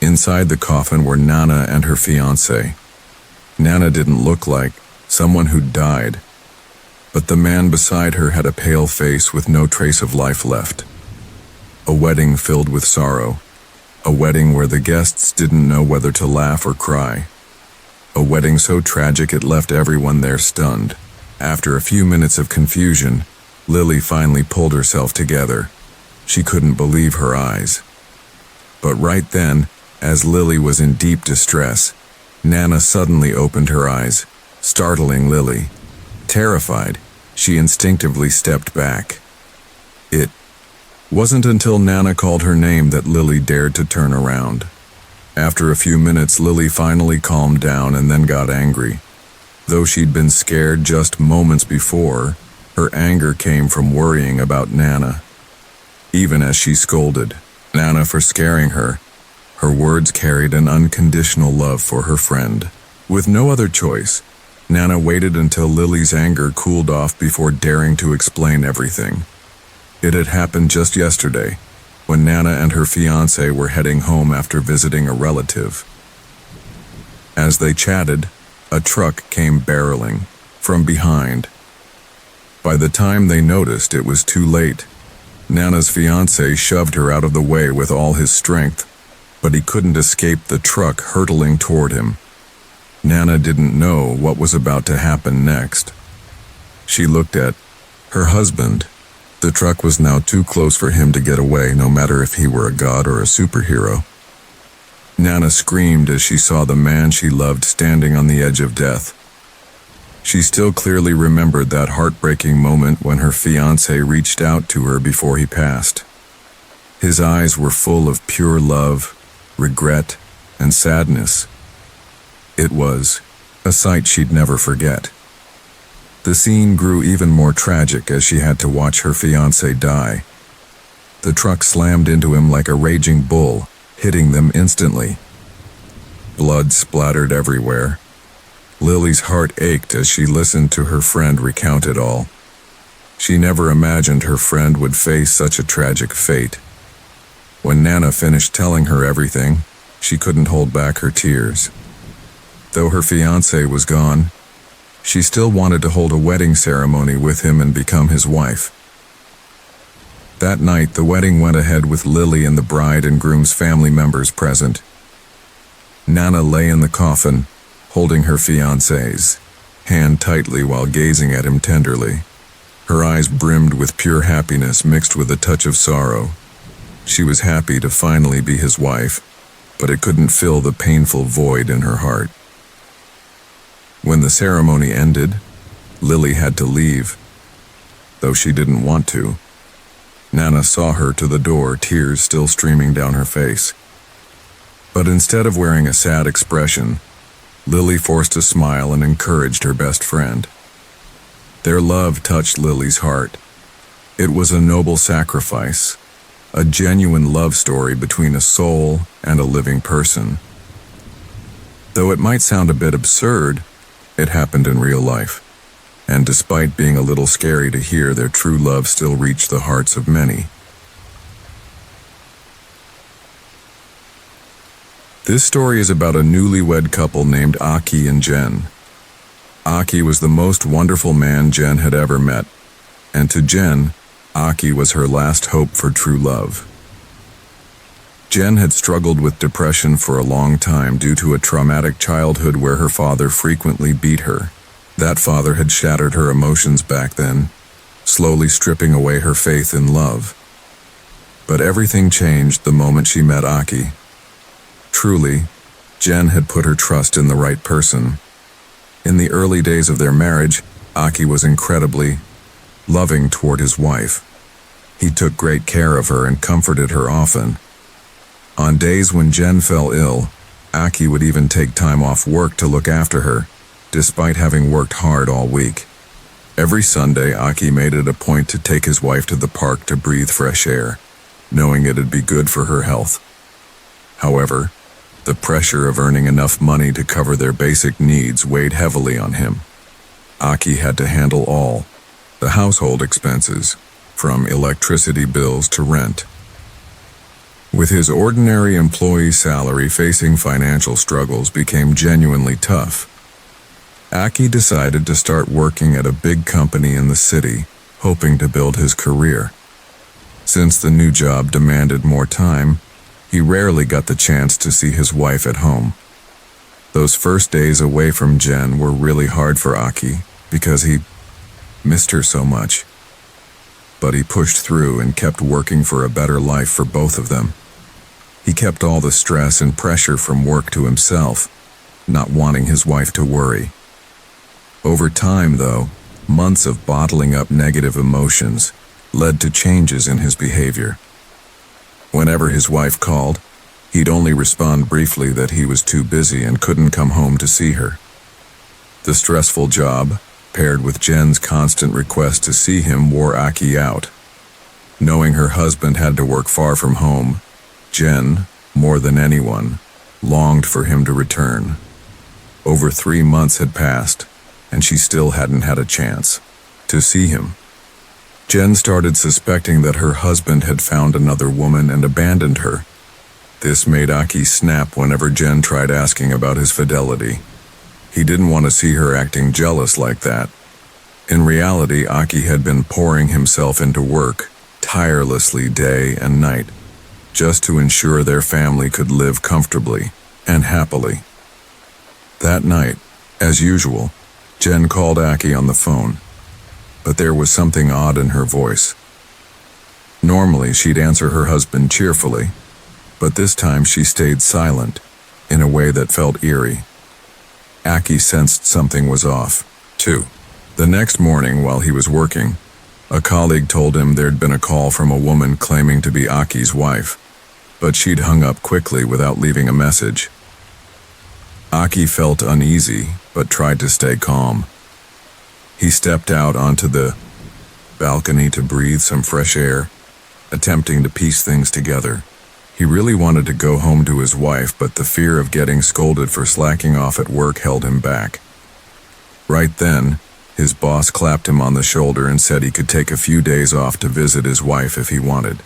Inside the coffin were Nana and her fiancé. Nana didn't look like someone who'd died, but the man beside her had a pale face with no trace of life left. A wedding filled with sorrow. A wedding where the guests didn't know whether to laugh or cry. A wedding so tragic it left everyone there stunned. After a few minutes of confusion, Lily finally pulled herself together. She couldn't believe her eyes. But right then, as Lily was in deep distress, Nana suddenly opened her eyes, startling Lily. Terrified, she instinctively stepped back. It wasn't until Nana called her name that Lily dared to turn around. After a few minutes, Lily finally calmed down and then got angry. Though she'd been scared just moments before, her anger came from worrying about Nana. Even as she scolded Nana for scaring her, her words carried an unconditional love for her friend. With no other choice, Nana waited until Lily's anger cooled off before daring to explain everything. It had happened just yesterday, when Nana and her fiancé were heading home after visiting a relative. As they chatted, a truck came barreling from behind. By the time they noticed, it was too late. Nana's fiancé shoved her out of the way with all his strength, but he couldn't escape the truck hurtling toward him. Nana didn't know what was about to happen next. She looked at her husband. The truck was now too close for him to get away, no matter if he were a god or a superhero. Nana screamed as she saw the man she loved standing on the edge of death. She still clearly remembered that heartbreaking moment when her fiancé reached out to her before he passed. His eyes were full of pure love, regret, and sadness. It was a sight she'd never forget. The scene grew even more tragic as she had to watch her fiancé die. The truck slammed into him like a raging bull, hitting them instantly. Blood splattered everywhere. Lily's heart ached as she listened to her friend recount it all. She never imagined her friend would face such a tragic fate. When Nana finished telling her everything, she couldn't hold back her tears. Though her fiancé was gone, she still wanted to hold a wedding ceremony with him and become his wife. That night, the wedding went ahead with Lily and the bride and groom's family members present. Nana lay in the coffin, holding her fiancé's hand tightly while gazing at him tenderly. Her eyes brimmed with pure happiness mixed with a touch of sorrow. She was happy to finally be his wife, but it couldn't fill the painful void in her heart. When the ceremony ended, Lily had to leave, though she didn't want to. Nana saw her to the door, tears still streaming down her face. But instead of wearing a sad expression, Lily forced a smile and encouraged her best friend. Their love touched Lily's heart. It was a noble sacrifice, a genuine love story between a soul and a living person. Though it might sound a bit absurd, it happened in real life, and despite being a little scary to hear, their true love still reached the hearts of many. This story is about a newlywed couple named Aki and Jen. Aki was the most wonderful man Jen had ever met, and to Jen, Aki was her last hope for true love. Jen had struggled with depression for a long time due to a traumatic childhood where her father frequently beat her. That father had shattered her emotions back then, slowly stripping away her faith in love. But everything changed the moment she met Aki. Truly, Jen had put her trust in the right person. In the early days of their marriage, Aki was incredibly loving toward his wife. He took great care of her and comforted her often. On days when Jen fell ill, Aki would even take time off work to look after her, despite having worked hard all week. Every Sunday, Aki made it a point to take his wife to the park to breathe fresh air, knowing it'd be good for her health. However, the pressure of earning enough money to cover their basic needs weighed heavily on him. Aki had to handle all the household expenses, from electricity bills to rent. With his ordinary employee salary, facing financial struggles became genuinely tough. Aki decided to start working at a big company in the city, hoping to build his career. Since the new job demanded more time, he rarely got the chance to see his wife at home. Those first days away from Jen were really hard for Aki because he missed her so much. But he pushed through and kept working for a better life for both of them. He kept all the stress and pressure from work to himself, not wanting his wife to worry. Over time, though, months of bottling up negative emotions led to changes in his behavior. Whenever his wife called, he'd only respond briefly that he was too busy and couldn't come home to see her. The stressful job, paired with Jen's constant request to see him, wore Aki out. Knowing her husband had to work far from home, Jen, more than anyone, longed for him to return. Over 3 months had passed, and she still hadn't had a chance to see him. Jen started suspecting that her husband had found another woman and abandoned her. This made Aki snap whenever Jen tried asking about his fidelity. He didn't want to see her acting jealous like that. In reality, Aki had been pouring himself into work, tirelessly day and night, just to ensure their family could live comfortably and happily. That night, as usual, Jen called Aki on the phone, but there was something odd in her voice. Normally, she'd answer her husband cheerfully, but this time she stayed silent, in a way that felt eerie. Aki sensed something was off, too. The next morning, while he was working, a colleague told him there'd been a call from a woman claiming to be Aki's wife, but she'd hung up quickly without leaving a message. Aki felt uneasy, but tried to stay calm. He stepped out onto the balcony to breathe some fresh air, attempting to piece things together. He really wanted to go home to his wife, but the fear of getting scolded for slacking off at work held him back. Right then, his boss clapped him on the shoulder and said he could take a few days off to visit his wife if he wanted.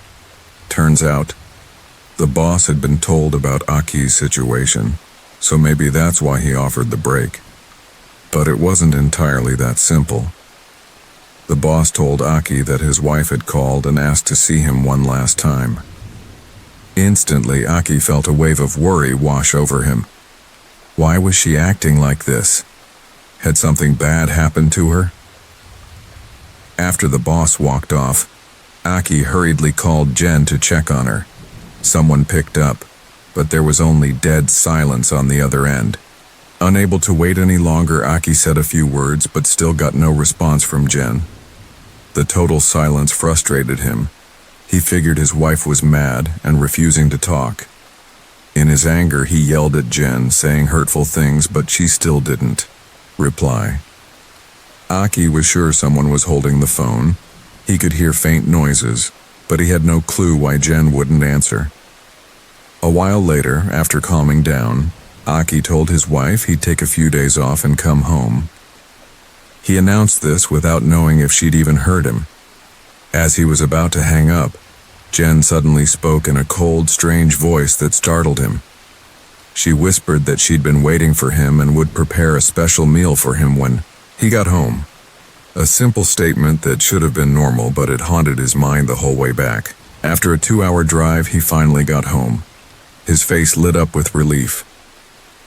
Turns out, the boss had been told about Aki's situation, so maybe that's why he offered the break. But it wasn't entirely that simple. The boss told Aki that his wife had called and asked to see him one last time. Instantly, Aki felt a wave of worry wash over him. Why was she acting like this? Had something bad happened to her? After the boss walked off, Aki hurriedly called Jen to check on her. Someone picked up, but there was only dead silence on the other end. Unable to wait any longer, Aki said a few words but still got no response from Jen. The total silence frustrated him. He figured his wife was mad and refusing to talk. In his anger, he yelled at Jen, saying hurtful things, but she still didn't reply. Aki was sure someone was holding the phone. He could hear faint noises, but he had no clue why Jen wouldn't answer. A while later, after calming down, Aki told his wife he'd take a few days off and come home. He announced this without knowing if she'd even heard him. As he was about to hang up, Jen suddenly spoke in a cold, strange voice that startled him. She whispered that she'd been waiting for him and would prepare a special meal for him when he got home. A simple statement that should have been normal, but it haunted his mind the whole way back. After a 2-hour drive, he finally got home. His face lit up with relief.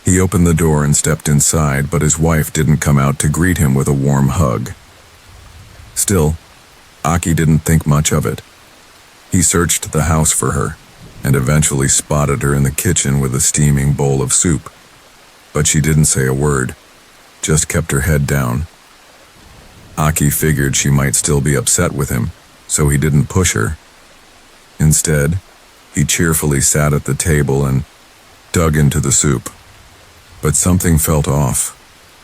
He opened the door and stepped inside, but his wife didn't come out to greet him with a warm hug. Still, Aki didn't think much of it. He searched the house for her, and eventually spotted her in the kitchen with a steaming bowl of soup. But she didn't say a word, just kept her head down. Aki figured she might still be upset with him, so he didn't push her. Instead, he cheerfully sat at the table and dug into the soup. But something felt off.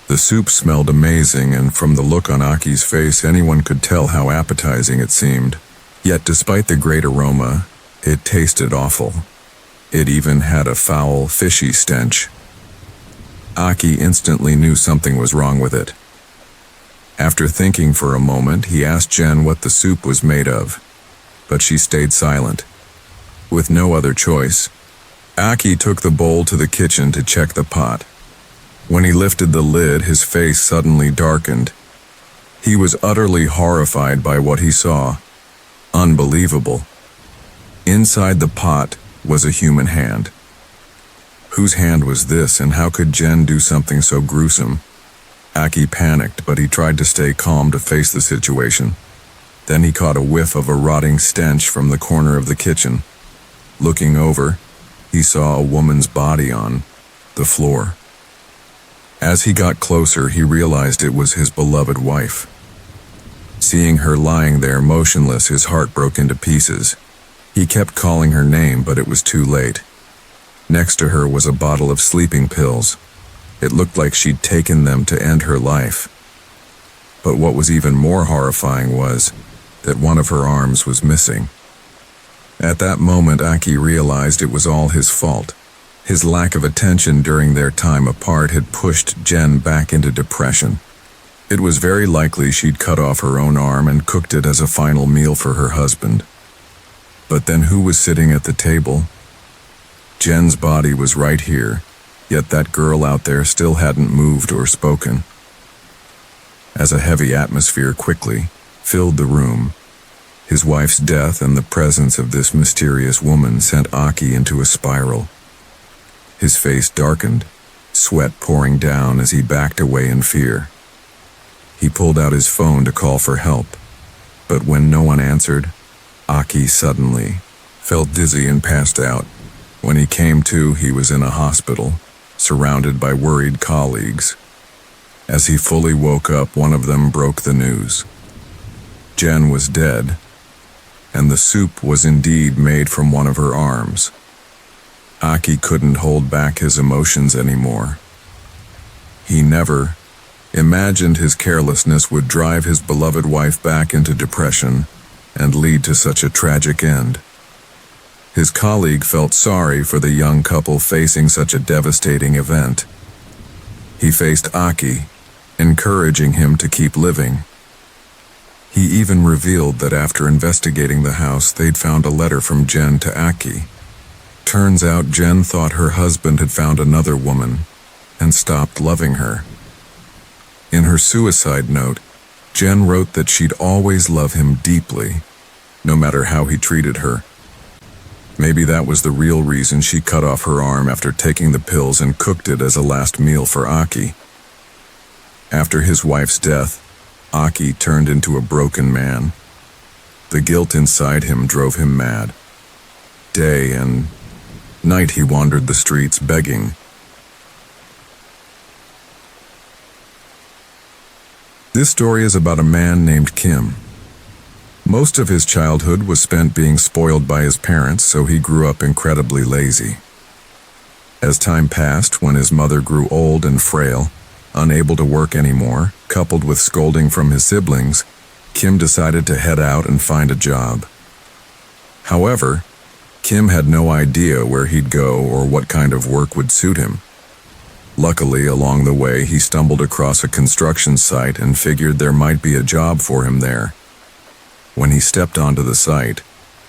The soup smelled amazing, and from the look on Aki's face, anyone could tell how appetizing it seemed. Yet despite the great aroma, it tasted awful. It even had a foul, fishy stench. Aki instantly knew something was wrong with it. After thinking for a moment, he asked Jen what the soup was made of, but she stayed silent. With no other choice, Aki took the bowl to the kitchen to check the pot. When he lifted the lid, his face suddenly darkened. He was utterly horrified by what he saw. Unbelievable. Inside the pot was a human hand. Whose hand was this, and how could Jen do something so gruesome? Aki panicked, but he tried to stay calm to face the situation. Then he caught a whiff of a rotting stench from the corner of the kitchen. Looking over, he saw a woman's body on the floor. As he got closer, he realized it was his beloved wife. Seeing her lying there motionless, his heart broke into pieces. He kept calling her name, but it was too late. Next to her was a bottle of sleeping pills. It looked like she'd taken them to end her life. But what was even more horrifying was that one of her arms was missing. At that moment, Aki realized it was all his fault. His lack of attention during their time apart had pushed Jen back into depression. It was very likely she'd cut off her own arm and cooked it as a final meal for her husband. But then who was sitting at the table? Jen's body was right here, yet that girl out there still hadn't moved or spoken. As a heavy atmosphere quickly filled the room, his wife's death and the presence of this mysterious woman sent Aki into a spiral. His face darkened, sweat pouring down as he backed away in fear. He pulled out his phone to call for help, but when no one answered, Aki suddenly felt dizzy and passed out. When he came to, he was in a hospital, surrounded by worried colleagues. As he fully woke up, one of them broke the news. Jen was dead, and the soup was indeed made from one of her arms. Aki couldn't hold back his emotions anymore. He never imagined his carelessness would drive his beloved wife back into depression and lead to such a tragic end. His colleague felt sorry for the young couple facing such a devastating event. He faced Aki, encouraging him to keep living. He even revealed that after investigating the house, they'd found a letter from Jen to Aki. Turns out Jen thought her husband had found another woman and stopped loving her. In her suicide note, Jen wrote that she'd always love him deeply, no matter how he treated her. Maybe that was the real reason she cut off her arm after taking the pills and cooked it as a last meal for Aki. After his wife's death, Aki turned into a broken man. The guilt inside him drove him mad. Day and night he wandered the streets begging. This story is about a man named Kim. Most of his childhood was spent being spoiled by his parents, so he grew up incredibly lazy. As time passed, when his mother grew old and frail, unable to work anymore, coupled with scolding from his siblings, Kim decided to head out and find a job. However, Kim had no idea where he'd go or what kind of work would suit him. Luckily, along the way, he stumbled across a construction site and figured there might be a job for him there. When he stepped onto the site,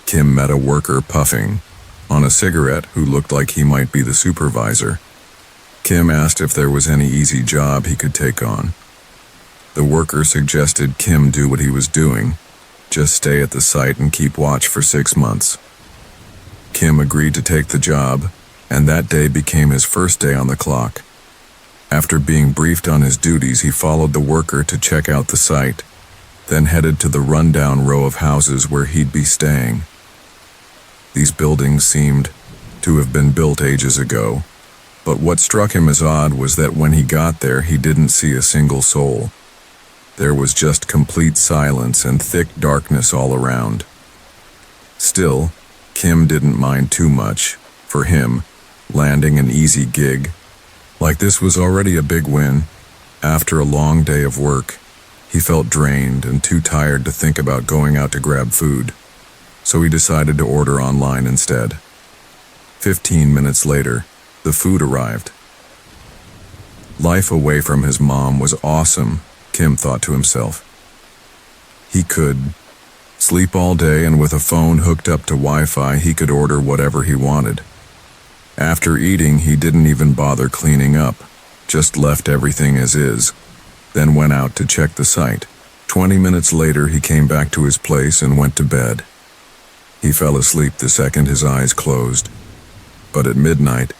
Kim met a worker puffing on a cigarette who looked like he might be the supervisor. Kim asked if there was any easy job he could take on. The worker suggested Kim do what he was doing, just stay at the site and keep watch for 6 months. Kim agreed to take the job, and that day became his first day on the clock. After being briefed on his duties, he followed the worker to check out the site, then headed to the rundown row of houses where he'd be staying. These buildings seemed to have been built ages ago, but what struck him as odd was that when he got there, he didn't see a single soul. There was just complete silence and thick darkness all around. Still, Kim didn't mind too much. For him, landing an easy gig like this was already a big win. After a long day of work, he felt drained and too tired to think about going out to grab food, so he decided to order online instead. 15 minutes later, the food arrived. Life away from his mom was awesome, Kim thought to himself. He could sleep all day, and with a phone hooked up to Wi-Fi, he could order whatever he wanted. After eating, he didn't even bother cleaning up, just left everything as is, then went out to check the site. 20 minutes later, he came back to his place and went to bed. He fell asleep the second his eyes closed. But at midnight,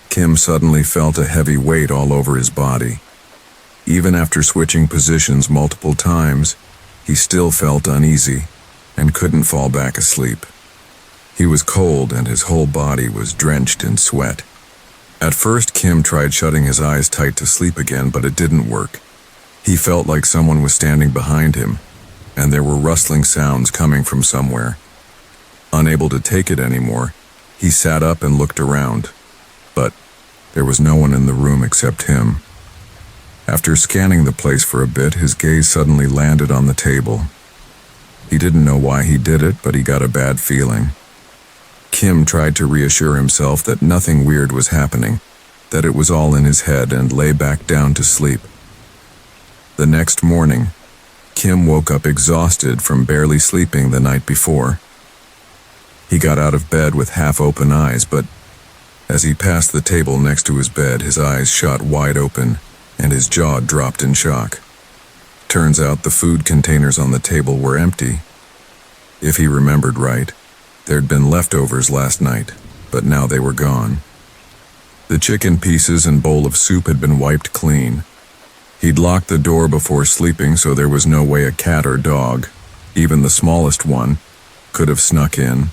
Kim suddenly felt a heavy weight all over his body. Even after switching positions multiple times, he still felt uneasy and couldn't fall back asleep. He was cold and his whole body was drenched in sweat. At first, Kim tried shutting his eyes tight to sleep again, but it didn't work. He felt like someone was standing behind him, and there were rustling sounds coming from somewhere. Unable to take it anymore, he sat up and looked around, but there was no one in the room except him. After scanning the place for a bit, his gaze suddenly landed on the table. He didn't know why he did it, but he got a bad feeling. Kim tried to reassure himself that nothing weird was happening, that it was all in his head, and lay back down to sleep. The next morning, Kim woke up exhausted from barely sleeping the night before. He got out of bed with half-open eyes, but as he passed the table next to his bed, his eyes shot wide open and his jaw dropped in shock. Turns out the food containers on the table were empty. If he remembered right, there'd been leftovers last night, but now they were gone. The chicken pieces and bowl of soup had been wiped clean. He'd locked the door before sleeping, so there was no way a cat or dog, even the smallest one, could have snuck in.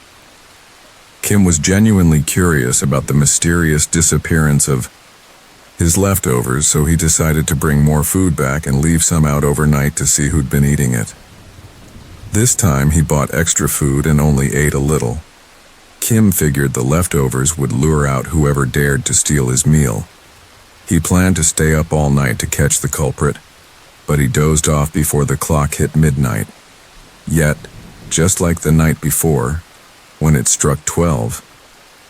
Kim was genuinely curious about the mysterious disappearance of his leftovers, so he decided to bring more food back and leave some out overnight to see who'd been eating it. This time he bought extra food and only ate a little. Kim figured the leftovers would lure out whoever dared to steal his meal. He planned to stay up all night to catch the culprit, but he dozed off before the clock hit midnight. Yet, just like the night before, when it struck 12,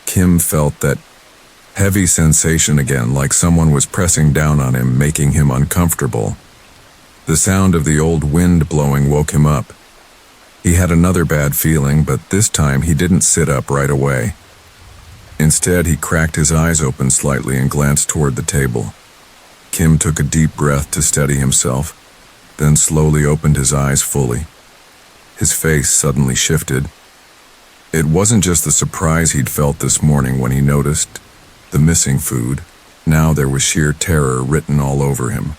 Kim felt that heavy sensation again, like someone was pressing down on him, making him uncomfortable. The sound of the old wind blowing woke him up. He had another bad feeling, but this time he didn't sit up right away. Instead, he cracked his eyes open slightly and glanced toward the table. Kim took a deep breath to steady himself, then slowly opened his eyes fully. His face suddenly shifted. It wasn't just the surprise he'd felt this morning when he noticed the missing food. Now there was sheer terror written all over him.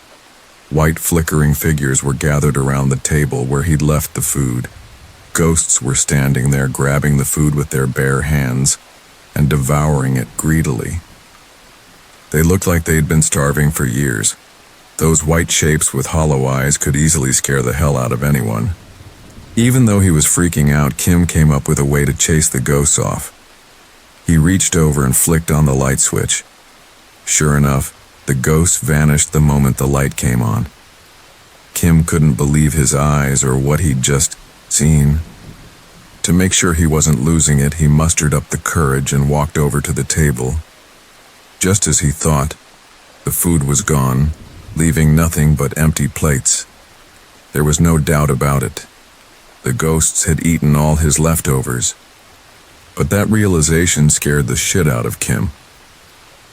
White flickering figures were gathered around the table where he'd left the food. Ghosts were standing there, grabbing the food with their bare hands and devouring it greedily. They looked like they'd been starving for years. Those white shapes with hollow eyes could easily scare the hell out of anyone. Even though he was freaking out, Kim came up with a way to chase the ghosts off. He reached over and flicked on the light switch. Sure enough, the ghosts vanished the moment the light came on. Kim couldn't believe his eyes or what he'd just seen. To make sure he wasn't losing it, he mustered up the courage and walked over to the table. Just as he thought, the food was gone, leaving nothing but empty plates. There was no doubt about it. The ghosts had eaten all his leftovers. But that realization scared the shit out of Kim.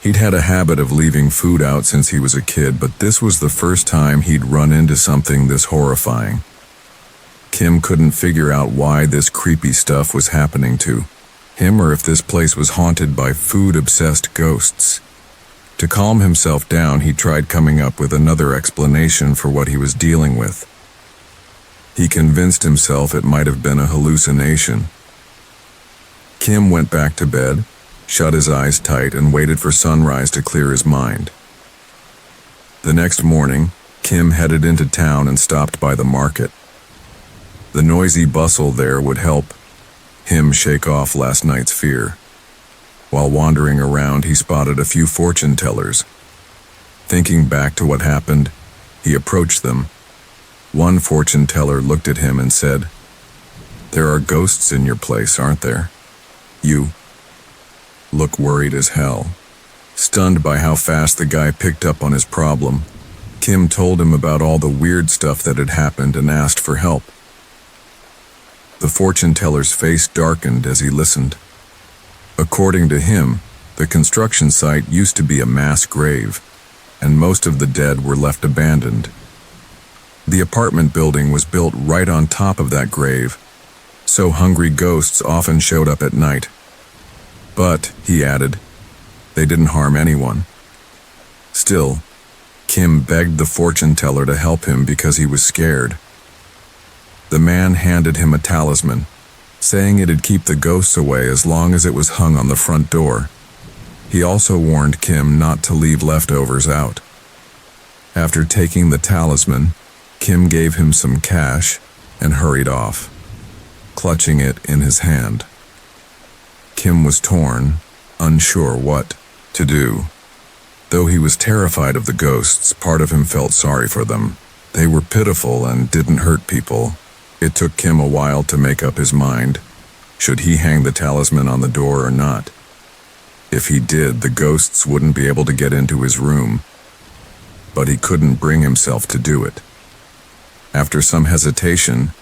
He'd had a habit of leaving food out since he was a kid, but this was the first time he'd run into something this horrifying. Kim couldn't figure out why this creepy stuff was happening to him or if this place was haunted by food-obsessed ghosts. To calm himself down, he tried coming up with another explanation for what he was dealing with. He convinced himself it might have been a hallucination. Kim went back to bed, shut his eyes tight, and waited for sunrise to clear his mind. The next morning, Kim headed into town and stopped by the market. The noisy bustle there would help him shake off last night's fear. While wandering around, he spotted a few fortune tellers. Thinking back to what happened, he approached them. One fortune teller looked at him and said, "There are ghosts in your place, aren't there? You look worried as hell." Stunned by how fast the guy picked up on his problem, Kim told him about all the weird stuff that had happened and asked for help. The fortune teller's face darkened as he listened. According to him, the construction site used to be a mass grave, and most of the dead were left abandoned. The apartment building was built right on top of that grave, so hungry ghosts often showed up at night. But, he added, they didn't harm anyone. Still, Kim begged the fortune teller to help him because he was scared. The man handed him a talisman, saying it'd keep the ghosts away as long as it was hung on the front door. He also warned Kim not to leave leftovers out. After taking the talisman, Kim gave him some cash and hurried off, clutching it in his hand. Kim was torn, unsure what to do. Though he was terrified of the ghosts, part of him felt sorry for them. They were pitiful and didn't hurt people. It took Kim a while to make up his mind. Should he hang the talisman on the door or not? If he did, the ghosts wouldn't be able to get into his room. But he couldn't bring himself to do it. After some hesitation,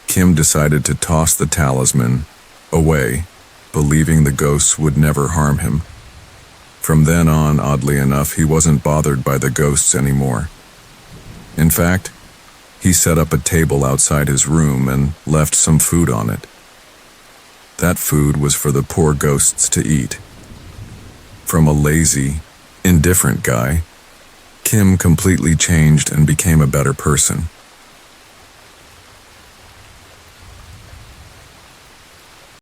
Kim decided to toss the talisman away, believing the ghosts would never harm him. From then on, oddly enough, he wasn't bothered by the ghosts anymore. In fact, he set up a table outside his room and left some food on it. That food was for the poor ghosts to eat. From a lazy, indifferent guy, Kim completely changed and became a better person.